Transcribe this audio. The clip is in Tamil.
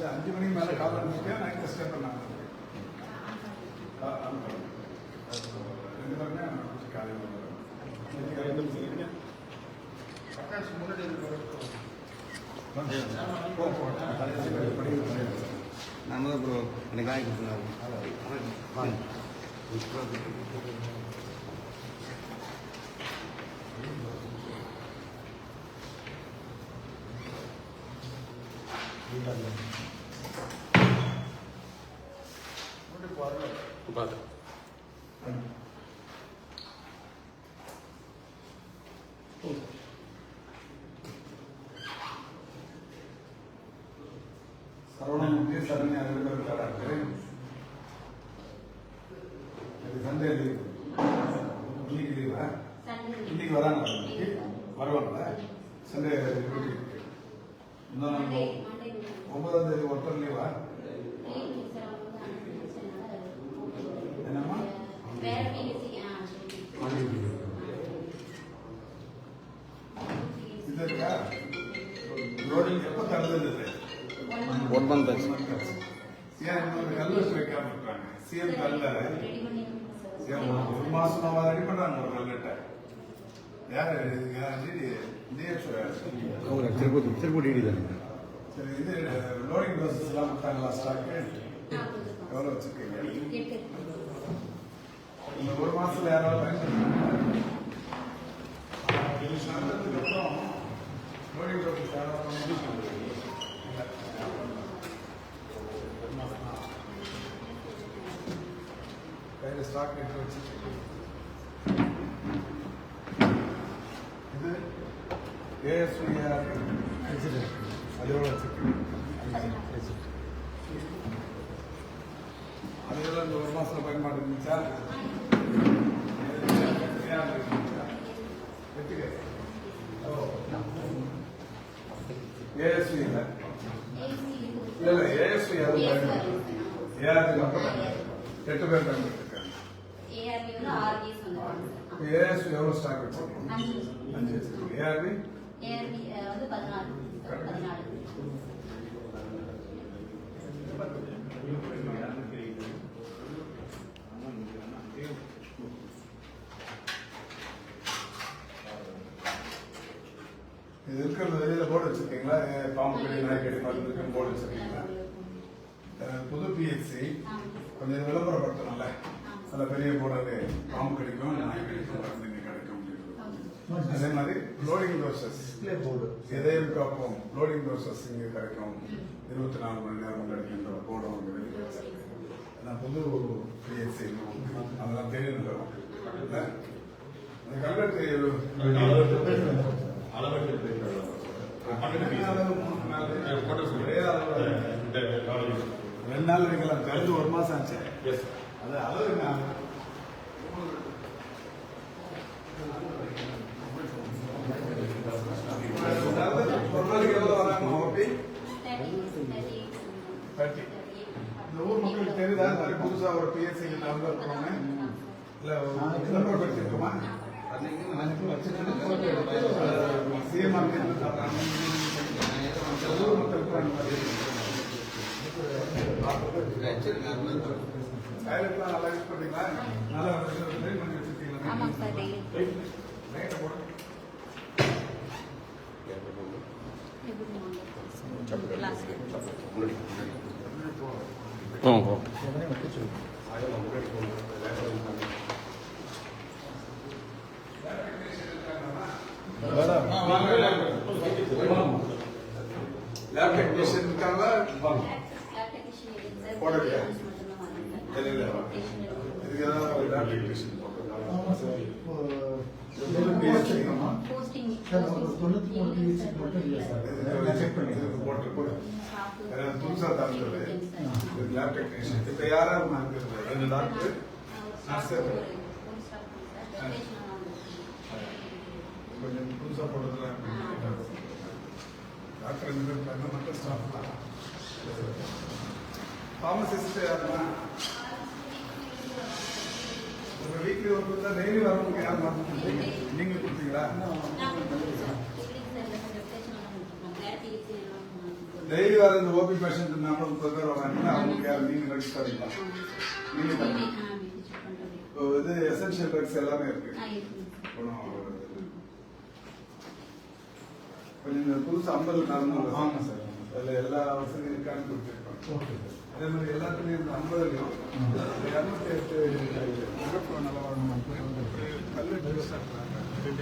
5 மணிக்கு மேலே கால் பண்ணிருக்கேன். நைட் ஸ்டே பண்ணாங்க. 2 பேருமே காலையில் நம்ம தான் ப்ரோ எனக்கு ஆகி கொடுத்துருந்தாரு. பார்த்து சரவணமூர்த்தி சரண்யா 2 பேர் விளையாடாரு. Sunday leave. இன்னைக்கு லீவா? இன்னைக்கு வராங்க. வருவாங்களா? சண்டே டியூட்டி இருக்கு. 9ஆம் தேதி ஒருத்தர் லீவா? என்னம்மா? இது இருக்கா? லோடிங் எப்போ தடுந்தது? 1 month ஆச்சு. ஏன் இன்னொரு கல்வெட்டு வைக்காம இருக்காங்க? சிஎம் கல்ல 1 மாசம் ரெடி பண்றாங்க ஒரு கல்வெட்டை. யாரு திருப்பூர் டிடி தானே. சரி, இது லோடிங் ப்ராசஸ் எல்லாம் கொடுத்தாங்களா? ஸ்டாக்கு எவ்வளோ வச்சிருக்கீங்க? இந்த 1 மாசத்துல யாராவது பயன்படுத்துறதுக்கு அப்புறம் லோடிங் ப்ராசஸ் யாராவது கையில் ஸ்டாக் எடுத்து வச்சுட்டு இது ஏஎஸ்ஐஆர் அதோட வச்சுருக்கு. அதெல்லாம் இந்த 1 மாசத்துல பயன்பாடு இருந்துச்சா? ஏஎஸ்வி இல்லை இல்லை ஏஎஸ்வி ஏஆர்க்கு மட்டும் 8 பேர் பயன்படுத்திருக்காங்க. ஏஎஸ்வி எவ்வளோ ஸ்டாக் வச்சிருக்கோம்? 5 வச்சிருக்கோம். ஏஆர்வி வந்து 14. இது இருக்கிறது வெளியில போர்டு வச்சிருக்கீங்களா? பாம்பு கடி நாய்க்கடி மருந்து போர்டு வச்சிருக்கீங்களா? புது பிஹெச்சி கொஞ்சம் விளம்பரப்படுத்தணும்ல. அதில் பெரிய போர்டு பாம்பு கடிக்கும் நாய் கடிக்கும் மருந்து இங்கே கிடைக்கும் அப்படின்னு. அதே மாதிரி லோடிங் டோசஸ் எதையும் காப்போம் லோடிங் டோசஸ் இங்கே கிடைக்கும். 24 மணி நேரம் கிடைக்கின்ற போர்டும் அங்கே வெளியே வச்சிருக்கு. நான் புது பிஹெச்சி அதெல்லாம் தெரியல. அந்த கல்வெட்டு 2 நாள் வைக்கலாம். திறந்து 1 மாசம் ஆச்சு. அது அளவு ஒரு நாளைக்கு எவ்வளோ வராங்க? இந்த ஊர் மக்களுக்கு தெரியுதா? இந்த மாதிரி புதுசா ஒரு பிஎஸ்சி நம்பர் இருக்கிறோங்க. இல்லை விளம்பரப்படுத்திருக்கோமா? சிஎம்ஆர் ஊர் மக்களுக்கு டைலட்லாம் நல்லா யூஸ் பண்ணீங்களா? நல்லா ட்ரெயின் பண்ணி வச்சிருக்கீங்களா? ஆமாங்க சார். லைட்டை போட்டு லேப் டெக்னீஷியன் இருக்காங்களா? போடலையா? இதுக்கு ஏதாவது லேப் டெக்னீஷியன் புதுசா தந்தது லேப் டெக்னீஷியன். இப்ப யாரா இருக்கிறது? 2 டாக்டர் கொஞ்சம் புதுசா போடுறதுல டாக்டர் 2 பேர் இருக்காங்க. மற்ற ஸ்டாஃப் தான். ஃபார்மசிஸ்ட் யாருன்னா ஒரு வீக்லி ஒர்க் தான். டெய்லி வரவங்க யார் மாற்றீங்க? நீங்க கொடுத்தீங்களா? டெய்லி வர இந்த ஓபி பேஷண்ட் 40-30 பேர் வராங்கன்னா அவங்களுக்கு யார் நீங்க ட்ரக்ஸ் தரீங்களா? நீங்க தரீங்க. இப்போ இது எசென்ஷியல் ட்ரக்ஸ் எல்லாமே இருக்கு. கொஞ்சம் இந்த புதுசு 50 நடந்து. ஆமா சார். அதில் எல்லா வசதியும் இருக்கான்னு கொடுத்துருக்கோம். Okay sir. அதே மாதிரி எல்லாத்துலேயும் இந்த 50லையும் 208 முகப்பு நல்லா வரணும். கல்லு ட்ரெஸ் எல்லாத்துலேயும்